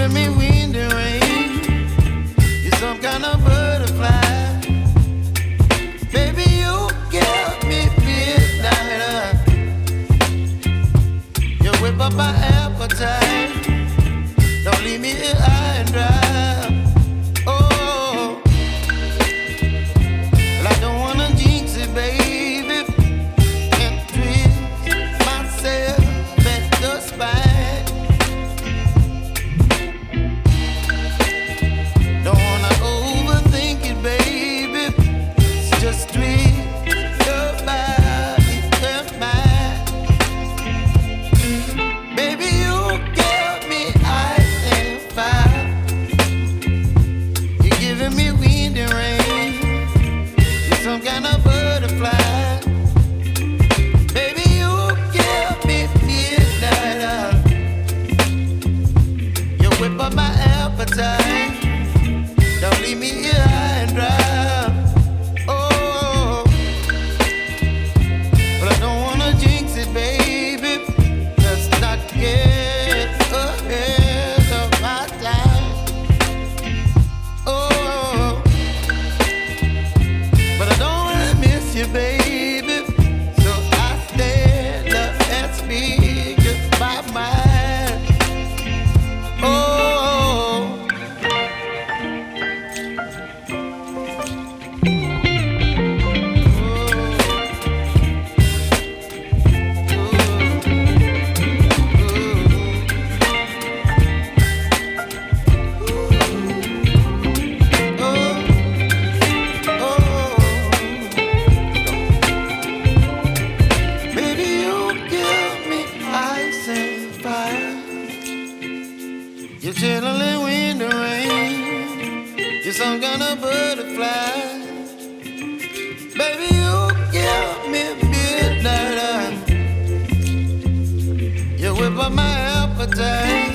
giving me wind and rain. You're some kind of butterfly. Baby, you give me midnight. You whip up my appetite. Don't leave me here high and dry. Oh, well, I don't wanna jinx it, baby, and twist myself at the spine. Don't wanna overthink it, baby. It's just twist your body and mine. Baby, you give me ice and fire. You're giving me wind and rain. You're some kind of butterfly. Baby, you give me midnight. You whip up my appetite. Don't leave me here high and dry. Oh, but I don't wanna jinx it, baby. Let's not get ahead of my time. Oh, but I don't wanna miss you, baby. So I stand up and speak my mind. Oh. Baby, you give me ice and fire. You're chilling wind and rain. You're some kind of butterfly. Baby, you give me midnight. You whip up my appetite.